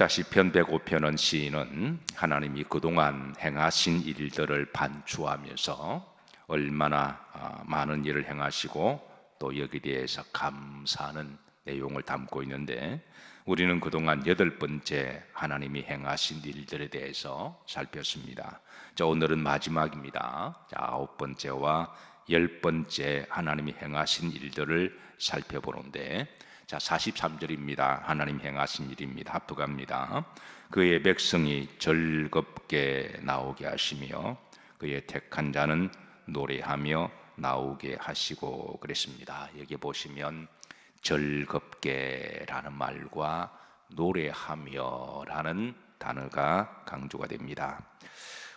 시편 105편은 시인은 하나님이 그동안 행하신 일들을 반추하면서 얼마나 많은 일을 행하시고 또 여기에 대해서 감사하는 내용을 담고 있는데, 우리는 그동안 8번째 하나님이 행하신 일들에 대해서 살폈습니다. 오늘은 마지막입니다. 9번째와 10번째 하나님이 행하신 일들을 살펴보는데, 43절입니다. 하나님 행하신 일입니다. 합독합니다. 그의 백성이 즐겁게 나오게 하시며 그의 택한 자는 노래하며 나오게 하시고 그랬습니다. 여기 보시면 즐겁게라는 말과 노래하며라는 단어가 강조가 됩니다.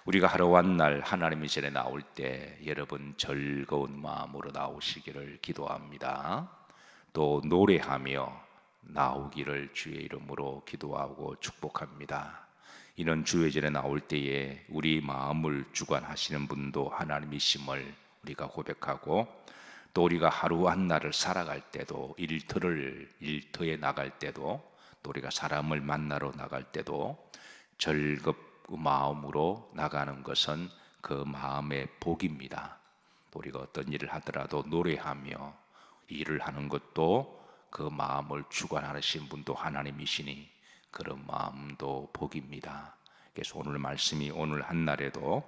우리가 하루 한 날 하나님 이전에 나올 때 여러분 즐거운 마음으로 나오시기를 기도합니다. 또 노래하며 나오기를 주의 이름으로 기도하고 축복합니다. 이는 주의 전에 나올 때에 우리 마음을 주관하시는 분도 하나님이심을 우리가 고백하고, 또 우리가 하루 한 날을 살아갈 때도, 일터에 나갈 때도, 또 우리가 사람을 만나러 나갈 때도 즐겁은 마음으로 나가는 것은 그 마음의 복입니다. 또 우리가 어떤 일을 하더라도 노래하며 일을 하는 것도 그 마음을 주관하신 분도 하나님이시니 그런 마음도 복입니다. 그래서 오늘 말씀이 오늘 한날에도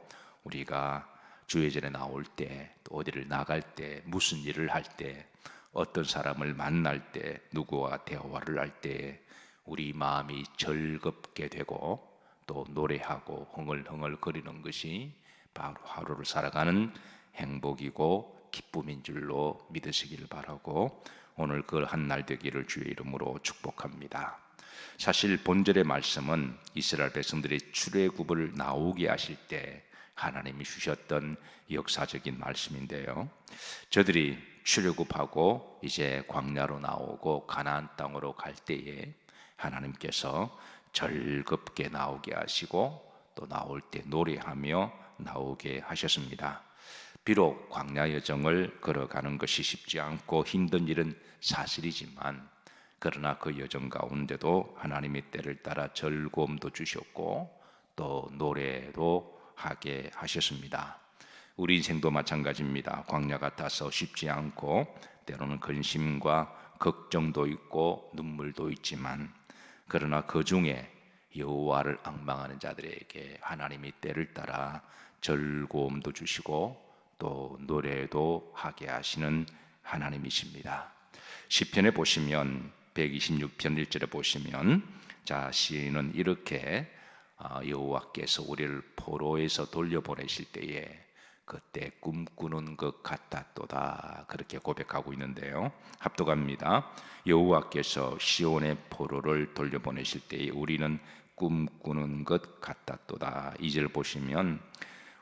우리가 주의 전에 나올 때, 또 어디를 나갈 때, 무슨 일을 할 때, 어떤 사람을 만날 때, 누구와 대화를 할 때 우리 마음이 즐겁게 되고 또 노래하고 흥얼흥얼 거리는 것이 바로 하루를 살아가는 행복이고 기쁨인 줄로 믿으시기를 바라고, 오늘 그 한 날 되기를 주의 이름으로 축복합니다. 사실 본절의 말씀은 이스라엘 백성들이 출애굽을 나오게 하실 때 하나님이 주셨던 역사적인 말씀인데요, 저들이 출애굽하고 이제 광야로 나오고 가나안 땅으로 갈 때에 하나님께서 즐겁게 나오게 하시고 또 나올 때 노래하며 나오게 하셨습니다. 비록 광야 여정을 걸어가는 것이 쉽지 않고 힘든 일은 사실이지만, 그러나 그 여정 가운데도 하나님의 때를 따라 즐거움도 주셨고 또 노래도 하게 하셨습니다. 우리 인생도 마찬가지입니다. 광야 같아서 쉽지 않고 때로는 근심과 걱정도 있고 눈물도 있지만, 그러나 그 중에 여호와를 앙망하는 자들에게 하나님의 때를 따라 즐거움도 주시고 또 노래도 하게 하시는 하나님이십니다. 시편에 보시면 126편 1절에 보시면 시인은 이렇게 여호와께서 우리를 포로에서 돌려보내실 때에 그때 꿈꾸는 것 같았도다, 그렇게 고백하고 있는데요, 합독합니다. 여호와께서 시온의 포로를 돌려보내실 때에 우리는 꿈꾸는 것 같았도다. 2절 보시면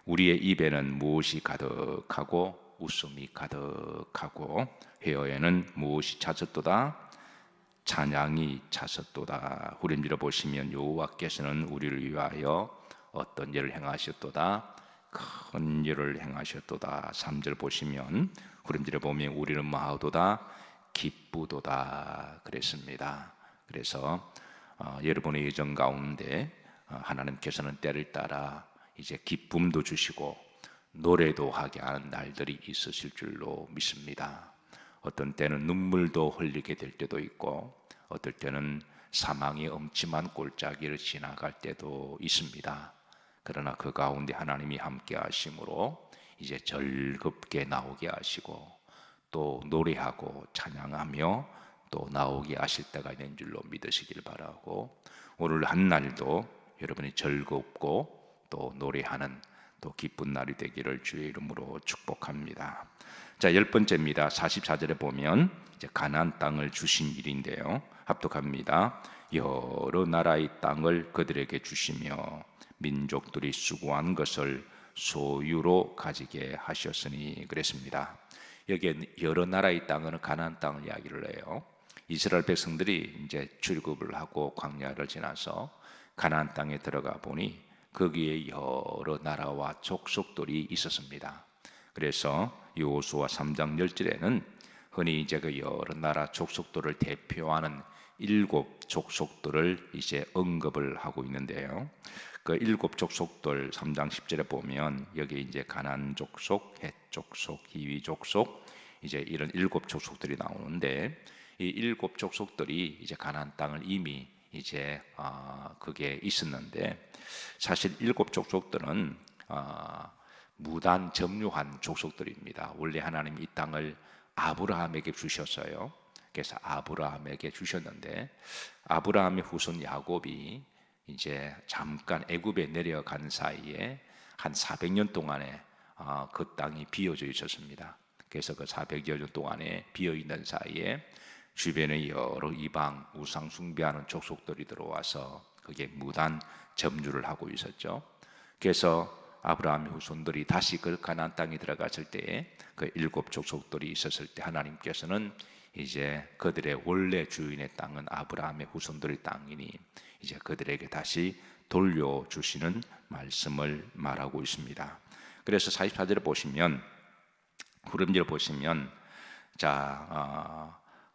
우리의 입에는 무엇이 가득하고 웃음이 가득하고 혀에는 무엇이 찼었도다, 찬양이 찼었도다. 후렴지를 보시면 여호와께서는 우리를 위하여 어떤 일을 행하셨도다, 큰 일을 행하셨도다. 3절 보시면 후렴지를 보면 우리는 마하도다, 기쁘도다 그랬습니다. 그래서 여러분의 여정 가운데 하나님께서는 때를 따라 이제 기쁨도 주시고 노래도 하게 하는 날들이 있으실 줄로 믿습니다. 어떤 때는 눈물도 흘리게 될 때도 있고, 어떨 때는 사망의 엄침한 골짜기를 지나갈 때도 있습니다. 그러나 그 가운데 하나님이 함께 하심으로 이제 즐겁게 나오게 하시고 또 노래하고 찬양하며 또 나오게 하실 때가 있는 줄로 믿으시길 바라고, 오늘 한 날도 여러분이 즐겁고 또 노래하는 또 기쁜 날이 되기를 주의 이름으로 축복합니다. 10번째입니다. 44절에 보면 이제 가나안 땅을 주신 일인데요, 합독합니다. 여러 나라의 땅을 그들에게 주시며 민족들이 수고한 것을 소유로 가지게 하셨으니 그랬습니다. 여기에 여러 나라의 땅은 가나안 땅을 이야기를 해요. 이스라엘 백성들이 이제 출애굽을 하고 광야를 지나서 가나안 땅에 들어가 보니 거기에 여러 나라와 족속들이 있었습니다. 그래서 여호수아 3장 10절에는 흔히 이제 그 여러 나라 족속들을 대표하는 일곱 족속들을 이제 언급을 하고 있는데요. 그 일곱 족속들 3장 10절에 보면 여기 이제 가나안 족속, 헷 족속, 히위 족속 이제 이런 일곱 족속들이 나오는데 이 일곱 족속들이 이제 가나안 땅을 이미 이제 그게 있었는데 사실 일곱 족속들은 무단 점유한 족속들입니다. 원래 하나님 이 땅을 아브라함에게 주셨어요. 그래서 아브라함에게 주셨는데 아브라함의 후손 야곱이 이제 잠깐 애굽에 내려간 사이에 한 400년 동안에 그 땅이 비어져 있었습니다. 그래서 그 400여 년 동안에 비어 있는 사이에 주변에 여러 이방 우상 숭배하는 족속들이 들어와서 그게 무단 점유를 하고 있었죠. 그래서 아브라함의 후손들이 다시 그 가나안 땅에 들어갔을 때에 그 일곱 족속들이 있었을 때 하나님께서는 이제 그들의 원래 주인의 땅은 아브라함의 후손들의 땅이니 이제 그들에게 다시 돌려주시는 말씀을 말하고 있습니다. 그래서 44절을 보시면 후렴지를 보시면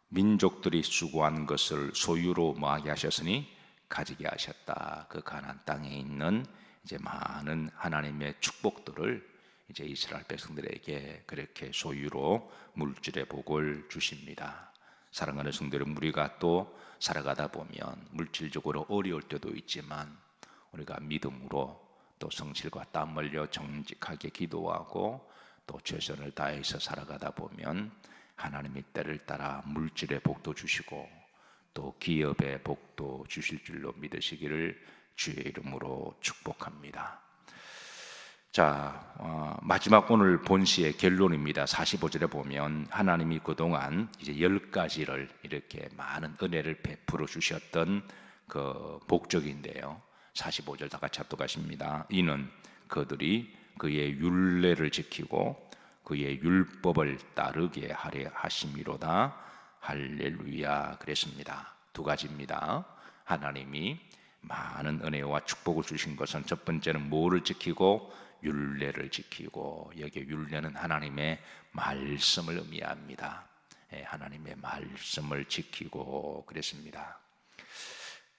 민족들이 수고한 것을 소유로 뭐하게 하셨으니 가지게 하셨다. 그 가나안 땅에 있는 이제 많은 하나님의 축복들을 이제 이스라엘 백성들에게 그렇게 소유로 물질의 복을 주십니다. 사랑하는 성도들, 우리가 또 살아가다 보면 물질적으로 어려울 때도 있지만 우리가 믿음으로 또 성실과 땀 흘려 정직하게 기도하고 또 최선을 다해서 살아가다 보면 하나님의 때를 따라 물질의 복도 주시고 또 기업의 복도 주실 줄로 믿으시기를 주의 이름으로 축복합니다. 마지막 오늘 본시의 결론입니다. 45절에 보면 하나님이 그동안 이제 10가지를 이렇게 많은 은혜를 베풀어 주셨던 그 복적인데요. 45절 다 같이 합독하십니다. 이는 그들이 그의 율례를 지키고 그의 율법을 따르게 하려 하심이로다. 할렐루야. 그랬습니다. 두 가지입니다. 하나님이 많은 은혜와 축복을 주신 것은 첫 번째는 뭐를 지키고 율례를 지키고, 여기 율례는 하나님의 말씀을 의미합니다. 하나님의 말씀을 지키고 그랬습니다.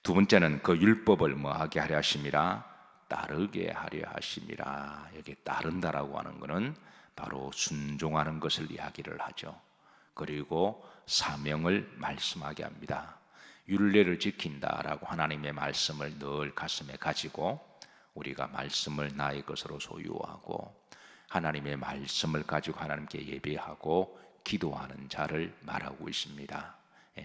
두 번째는 그 율법을 뭐하게 하려 하심이라 따르게 하려 하심이라. 여기 따른다라고 하는 것은 바로 순종하는 것을 이야기를 하죠. 그리고 사명을 말씀하게 합니다. 율례를 지킨다라고 하나님의 말씀을 늘 가슴에 가지고 우리가 말씀을 나의 것으로 소유하고 하나님의 말씀을 가지고 하나님께 예배하고 기도하는 자를 말하고 있습니다.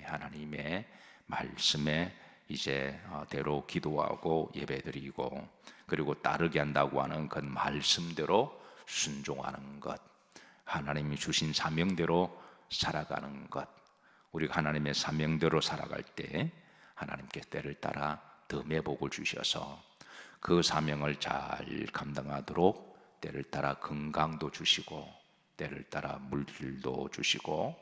하나님의 말씀에 이제 대로 기도하고 예배드리고 그리고 따르게 한다고 하는 그 말씀대로 순종하는 것, 하나님이 주신 사명대로 살아가는 것. 우리가 하나님의 사명대로 살아갈 때 하나님께 때를 따라 덤의 복을 주셔서 그 사명을 잘 감당하도록 때를 따라 건강도 주시고 때를 따라 물질도 주시고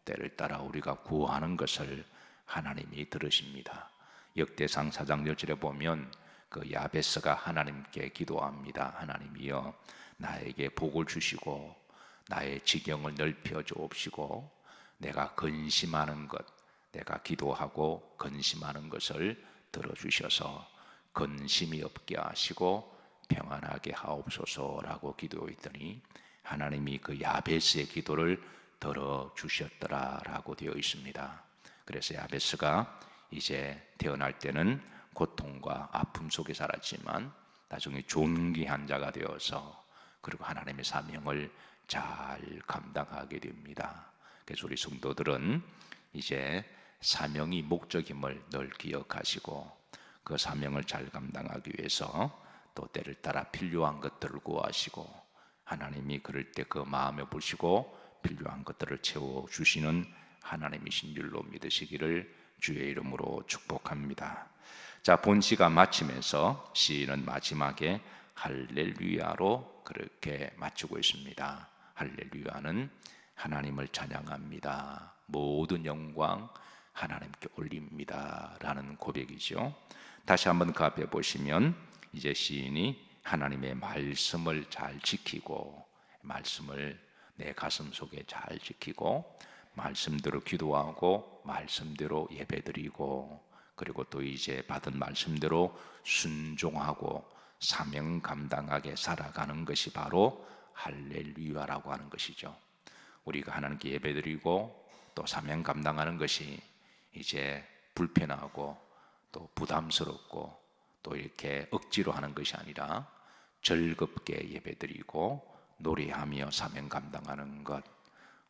때를 따라 우리가 구하는 것을 하나님이 들으십니다. 역대상 4장 1절에 보면 그 야베스가 하나님께 기도합니다. 하나님이여 나에게 복을 주시고 나의 지경을 넓혀 주옵시고 내가 근심하는 것, 내가 기도하고 근심하는 것을 들어주셔서 근심이 없게 하시고 평안하게 하옵소서라고 기도했더니 하나님이 그 야베스의 기도를 들어주셨더라라고 되어 있습니다. 그래서 야베스가 이제 태어날 때는 고통과 아픔 속에 살았지만 나중에 존귀한 자가 되어서 그리고 하나님의 사명을 잘 감당하게 됩니다. 그래서 우리 성도들은 이제 사명이 목적임을 늘 기억하시고 그 사명을 잘 감당하기 위해서 또 때를 따라 필요한 것들을 구하시고 하나님이 그럴 때 그 마음에 보시고 필요한 것들을 채워주시는 하나님이신 줄로 믿으시기를 주의 이름으로 축복합니다. 본시가 마치면서 시인은 마지막에 할렐루야로 그렇게 마치고 있습니다. 할렐루야는 하나님을 찬양합니다. 모든 영광 하나님께 올립니다 라는 고백이죠. 다시 한번 그 앞에 보시면 이제 시인이 하나님의 말씀을 잘 지키고 말씀을 내 가슴 속에 잘 지키고 말씀대로 기도하고 말씀대로 예배드리고, 그리고 또 이제 받은 말씀대로 순종하고 사명 감당하게 살아가는 것이 바로 할렐루야라고 하는 것이죠. 우리가 하나님께 예배드리고 또 사명 감당하는 것이 이제 불편하고 또 부담스럽고 또 이렇게 억지로 하는 것이 아니라 즐겁게 예배드리고 노래하며 사명 감당하는 것,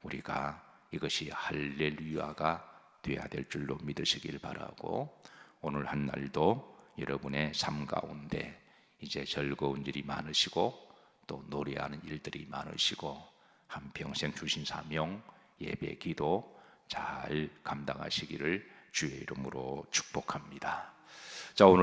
우리가 이것이 할렐루야가 되어야 될 줄로 믿으시길 바라고, 오늘 한 날도 여러분의 삶 가운데 이제 즐거운 일이 많으시고 또 노래하는 일들이 많으시고 한평생 주신 사명, 예배, 기도 잘 감당하시기를 주의 이름으로 축복합니다. 자, 오늘